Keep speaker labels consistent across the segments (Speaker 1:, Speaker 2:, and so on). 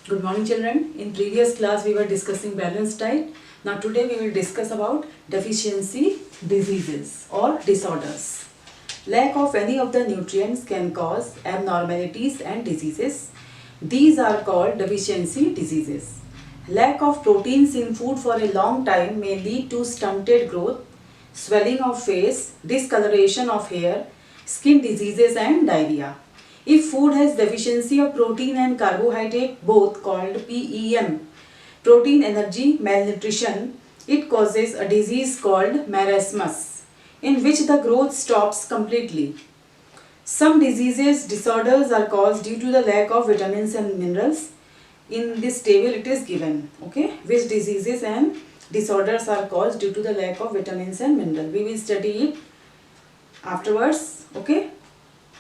Speaker 1: Good morning children. In previous class we were discussing balanced diet. Now today we will discuss about deficiency diseases or disorders. Lack of any of the nutrients can cause abnormalities and diseases. These are called deficiency diseases. Lack of proteins in food for a long time may lead to stunted growth, swelling of face, discoloration of hair, skin diseases and diarrhea. If food has deficiency of protein and carbohydrate, both called PEM, protein energy malnutrition, it causes a disease called marasmus, in which the growth stops completely. Some disorders are caused due to the lack of vitamins and minerals. In this table it is given, okay, which diseases and disorders are caused due to the lack of vitamins and minerals. We will study it afterwards, okay.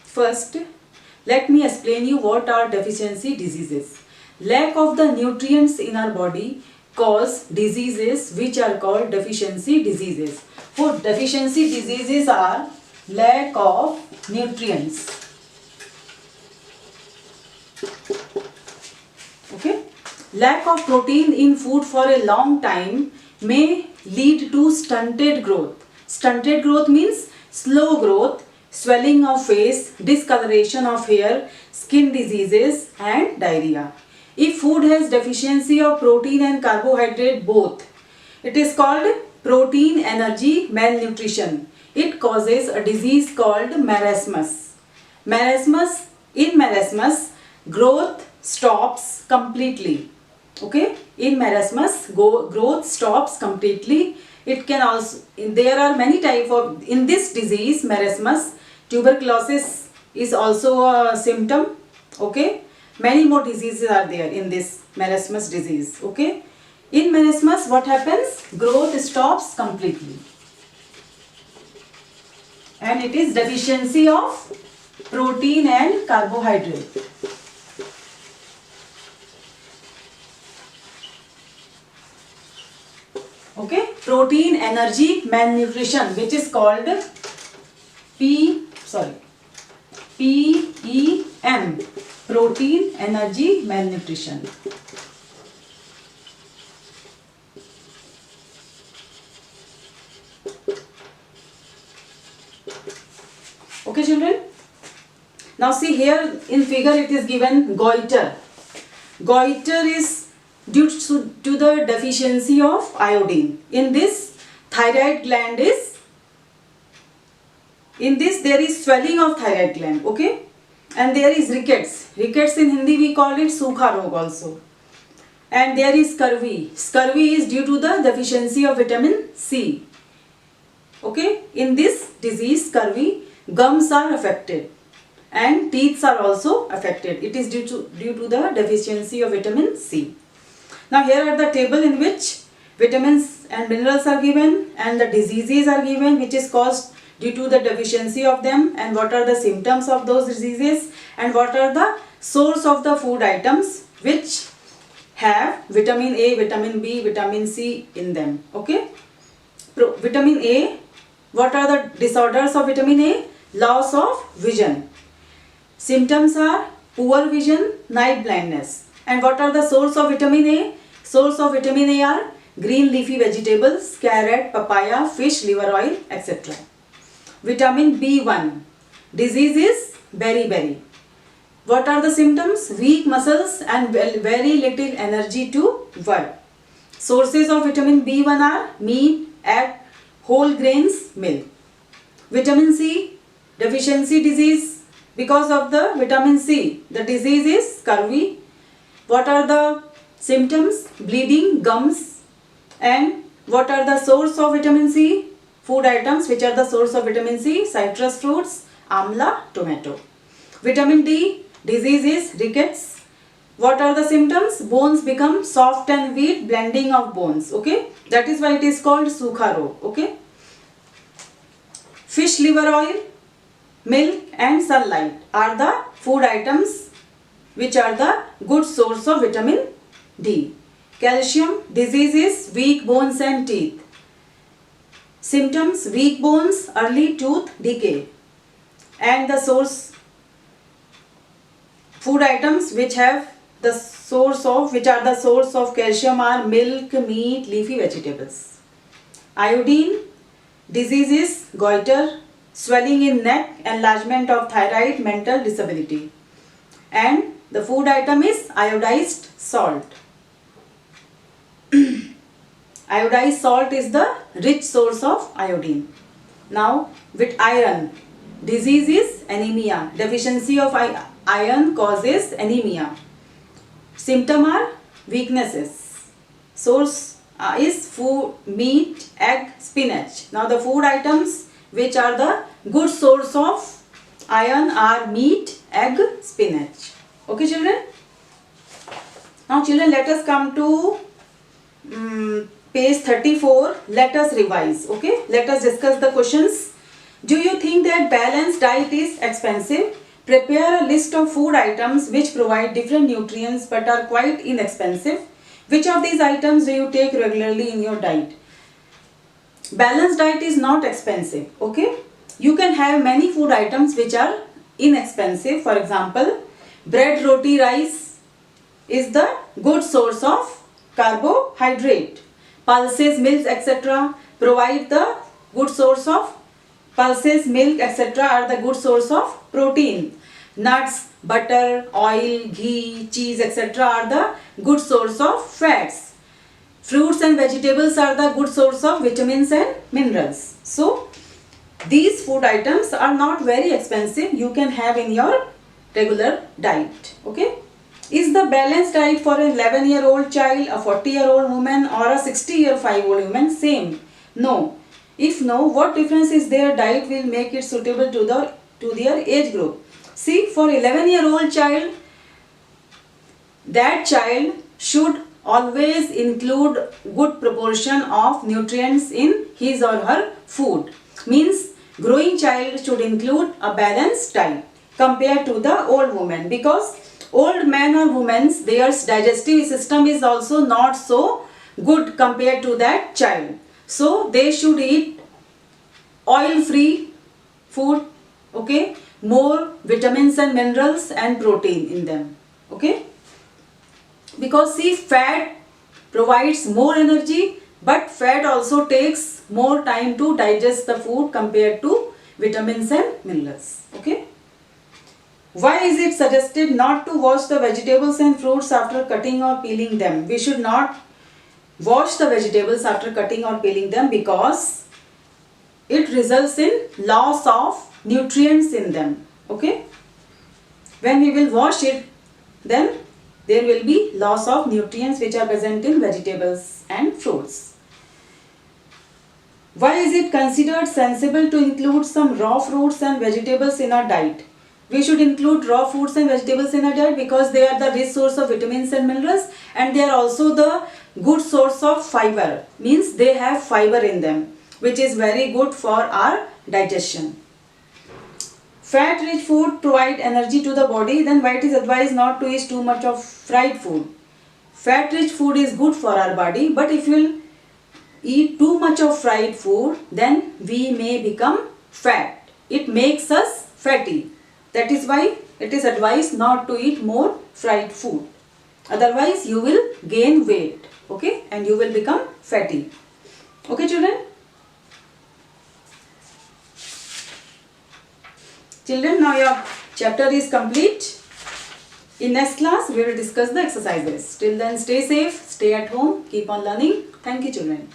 Speaker 1: First, let me explain you what are deficiency diseases. Lack of the nutrients in our body cause diseases which are called deficiency diseases. For deficiency diseases are lack of nutrients. Okay. Lack of protein in food for a long time may lead to stunted growth. Stunted growth means slow growth, swelling of face, discoloration of hair, skin diseases and diarrhea. If food has deficiency of protein and carbohydrate both, it is called protein energy malnutrition. It causes a disease called marasmus. In marasmus, growth stops completely. Okay, in marasmus, growth stops completely. It can also, there are many types of, in this disease, marasmus, tuberculosis is also a symptom. Okay, many more diseases are there in this marasmus disease. Okay, in marasmus, what happens? Growth stops completely, and it is deficiency of protein and carbohydrate. Okay, protein energy malnutrition, which is called PEM, protein energy malnutrition. Okay children, now see here in figure it is given goiter. Goiter is due to the deficiency of iodine. In this, thyroid gland is, in this there is swelling of thyroid gland, okay, and there is rickets. Rickets in Hindi we call it Sukha Rog also. And there is scurvy. Scurvy is due to the deficiency of vitamin C. Okay, in this disease scurvy, gums are affected and teeth are also affected. It is due to the deficiency of vitamin C. Now here are the table in which vitamins and minerals are given and the diseases are given which is caused due to the deficiency of them, and what are the symptoms of those diseases, and what are the source of the food items which have vitamin A, vitamin B, vitamin C in them. Okay. Vitamin A, what are the disorders of vitamin A? Loss of vision. Symptoms are poor vision, night blindness. And what are the source of vitamin A? Source of vitamin A are green leafy vegetables, carrot, papaya, fish, liver oil, etc. Vitamin B1. Disease is beriberi. What are the symptoms? Weak muscles and very little energy to work. Sources of vitamin B1 are meat, egg, whole grains, milk. Vitamin C, deficiency disease. Because of the vitamin C, the disease is scurvy. What are the symptoms? Bleeding, gums. And what are the source of vitamin C? Food items which are the source of vitamin C: citrus fruits, amla, tomato. Vitamin D, disease is rickets. What are the symptoms? Bones become soft and weak, blending of bones. Okay, that is why it is called Sukha Rog. Okay. Fish liver oil, milk and sunlight are the food items which are the good source of vitamin D. Calcium, disease is weak bones and teeth. Symptoms: weak bones, early tooth decay. And the source food items which have the which are the source of calcium are milk, meat, leafy vegetables. Iodine, diseases, goiter, swelling in neck, enlargement of thyroid, mental disability. And the food item is iodized salt. Iodized salt is the rich source of iodine. Now with iron, disease is anemia. Deficiency of iron causes anemia. Symptom are weaknesses. Source is food, meat, egg, spinach. Now the food items which are the good source of iron are meat, egg, spinach. Okay children? Now children, let us come to page 34. Let us revise. Okay, let us discuss the questions. Do you think that balanced diet is expensive? Prepare a list of food items which provide different nutrients but are quite inexpensive. Which of these items do you take regularly in your diet? Balanced diet is not expensive. Okay, you can have many food items which are inexpensive. For example, bread, roti, rice is the good source of carbohydrate. Pulses, milks, etc. provide the good source of pulses, milk, etc. are the good source of protein. Nuts, butter, oil, ghee, cheese, etc. are the good source of fats. Fruits and vegetables are the good source of vitamins and minerals. So these food items are not very expensive. You can have in your regular diet. Okay. Is the balanced diet for an 11-year-old child, a 40-year-old woman or a 60-year-old woman same? No. If no, what difference is their diet will make it suitable to their age group? See, for 11-year-old child, that child should always include good proportion of nutrients in his or her food. Means growing child should include a balanced diet compared to the old woman, because old man or women's their digestive system is also not so good compared to that child. So they should eat oil free food, okay, more vitamins and minerals and protein in them, okay, because see, fat provides more energy, but fat also takes more time to digest the food compared to vitamins and minerals. Okay. Why is it suggested not to wash the vegetables and fruits after cutting or peeling them? We should not wash the vegetables after cutting or peeling them because it results in loss of nutrients in them. Okay. When we will wash it, then there will be loss of nutrients which are present in vegetables and fruits. Why is it considered sensible to include some raw fruits and vegetables in our diet? We should include raw fruits and vegetables in our diet because they are the rich source of vitamins and minerals, and they are also the good source of fiber. Means they have fiber in them, which is very good for our digestion. Fat-rich food provide energy to the body, then why it is advised not to eat too much of fried food? Fat-rich food is good for our body, but if you will eat too much of fried food, then we may become fat. It makes us fatty. That is why it is advised not to eat more fried food. Otherwise, you will gain weight, okay, and you will become fatty. Okay, children? Children, now your chapter is complete. In next class, we will discuss the exercises. Till then, stay safe, stay at home, keep on learning. Thank you, children.